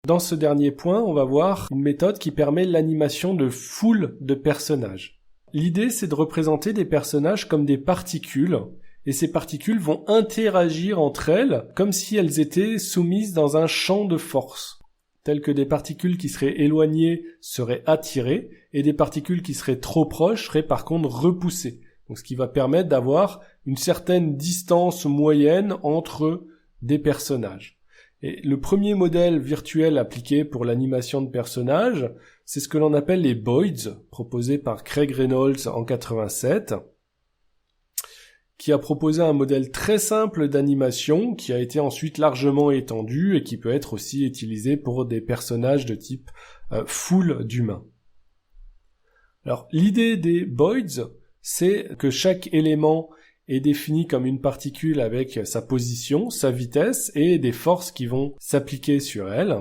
Dans ce dernier point, on va voir une méthode qui permet l'animation de foules de personnages. L'idée, c'est de représenter des personnages comme des particules, et ces particules vont interagir entre elles comme si elles étaient soumises dans un champ de force, telles que des particules qui seraient éloignées seraient attirées, et des particules qui seraient trop proches seraient par contre repoussées. Donc ce qui va permettre d'avoir une certaine distance moyenne entre des personnages. Et le premier modèle virtuel appliqué pour l'animation de personnages, c'est ce que l'on appelle les Boids, proposé par Craig Reynolds en 87, qui a proposé un modèle très simple d'animation qui a été ensuite largement étendu et qui peut être aussi utilisé pour des personnages de type foule d'humains. Alors l'idée des Boids, c'est que chaque élément est défini comme une particule avec sa position, sa vitesse et des forces qui vont s'appliquer sur elle.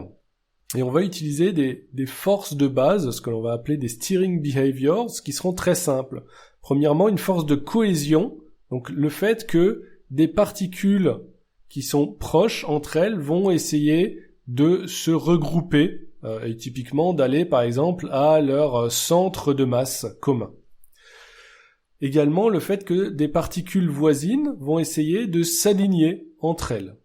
Et on va utiliser des forces de base, ce que l'on va appeler des steering behaviors, qui seront très simples. Premièrement, une force de cohésion, donc le fait que des particules qui sont proches entre elles vont essayer de se regrouper, et typiquement d'aller par exemple à leur centre de masse commun. Également le fait que des particules voisines vont essayer de s'aligner entre elles.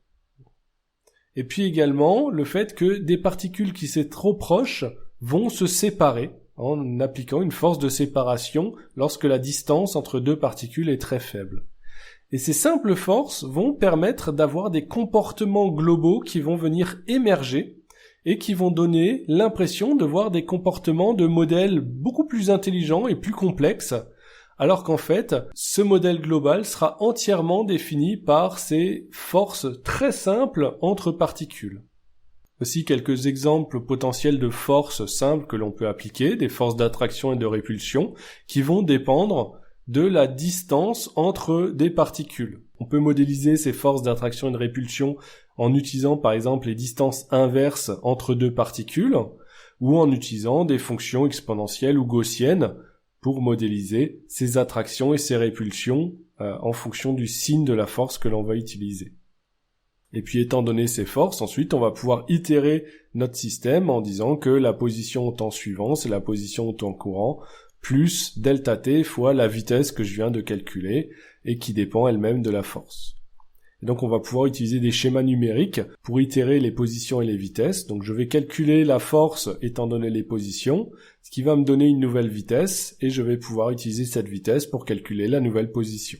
Et puis également le fait que des particules qui sont trop proches vont se séparer en appliquant une force de séparation lorsque la distance entre deux particules est très faible. Et ces simples forces vont permettre d'avoir des comportements globaux qui vont venir émerger et qui vont donner l'impression de voir des comportements de modèles beaucoup plus intelligents et plus complexes, alors qu'en fait, ce modèle global sera entièrement défini par ces forces très simples entre particules. Aussi quelques exemples potentiels de forces simples que l'on peut appliquer, des forces d'attraction et de répulsion, qui vont dépendre de la distance entre des particules. On peut modéliser ces forces d'attraction et de répulsion en utilisant par exemple les distances inverses entre deux particules, ou en utilisant des fonctions exponentielles ou gaussiennes pour modéliser ces attractions et ces répulsions en fonction du signe de la force que l'on va utiliser. Et puis étant donné ces forces, ensuite on va pouvoir itérer notre système en disant que la position au temps suivant, c'est la position au temps courant, plus delta t fois la vitesse que je viens de calculer, et qui dépend elle-même de la force. Et donc on va pouvoir utiliser des schémas numériques pour itérer les positions et les vitesses. Donc je vais calculer la force étant donné les positions, ce qui va me donner une nouvelle vitesse, et je vais pouvoir utiliser cette vitesse pour calculer la nouvelle position.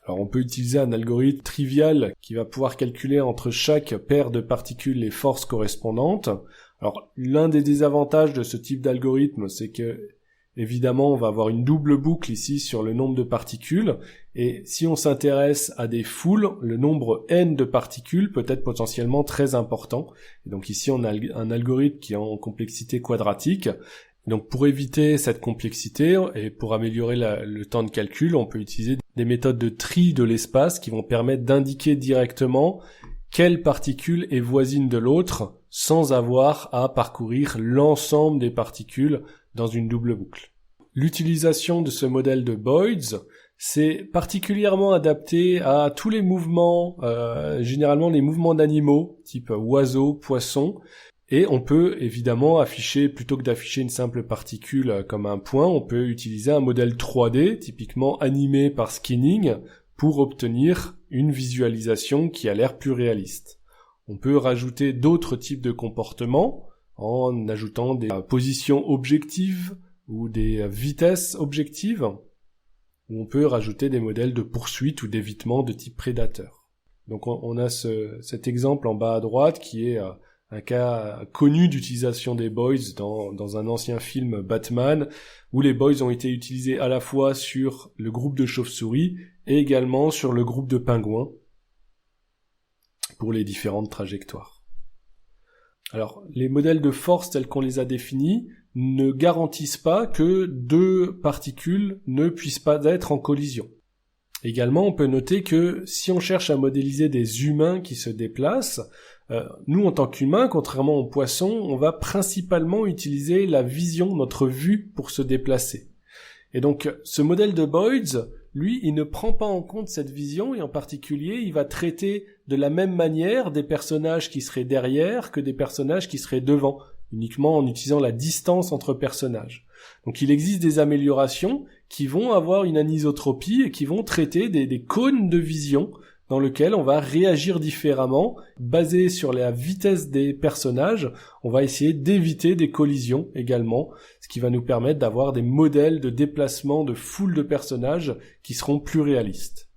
Alors on peut utiliser un algorithme trivial qui va pouvoir calculer entre chaque paire de particules les forces correspondantes. Alors l'un des désavantages de ce type d'algorithme, c'est que évidemment, on va avoir une double boucle ici sur le nombre de particules, et si on s'intéresse à des foules, le nombre n de particules peut être potentiellement très important. Et donc ici, on a un algorithme qui est en complexité quadratique. Donc pour éviter cette complexité et pour améliorer le temps de calcul, on peut utiliser des méthodes de tri de l'espace qui vont permettre d'indiquer directement quelle particule est voisine de l'autre sans avoir à parcourir l'ensemble des particules dans une double boucle. L'utilisation de ce modèle de Boids, c'est particulièrement adapté à tous les mouvements, généralement les mouvements d'animaux, type oiseaux, poissons, et on peut évidemment afficher, plutôt que d'afficher une simple particule comme un point, on peut utiliser un modèle 3D, typiquement animé par skinning, pour obtenir une visualisation qui a l'air plus réaliste. On peut rajouter d'autres types de comportements, en ajoutant des positions objectives ou des vitesses objectives, ou on peut rajouter des modèles de poursuite ou d'évitement de type prédateur. Donc on a cet exemple en bas à droite qui est un cas connu d'utilisation des Boids dans un ancien film Batman, où les Boids ont été utilisés à la fois sur le groupe de chauves-souris et également sur le groupe de pingouins pour les différentes trajectoires. Alors, les modèles de force tels qu'on les a définis ne garantissent pas que deux particules ne puissent pas être en collision. Également, on peut noter que si on cherche à modéliser des humains qui se déplacent, nous, en tant qu'humains, contrairement aux poissons, on va principalement utiliser la vision, notre vue, pour se déplacer. Et donc, ce modèle de Boids lui, il ne prend pas en compte cette vision et en particulier, il va traiter de la même manière des personnages qui seraient derrière que des personnages qui seraient devant, uniquement en utilisant la distance entre personnages. Donc il existe des améliorations qui vont avoir une anisotropie et qui vont traiter des cônes de vision dans lesquels on va réagir différemment. Basé sur la vitesse des personnages, on va essayer d'éviter des collisions également, ce qui va nous permettre d'avoir des modèles de déplacement de foule de personnages qui seront plus réalistes.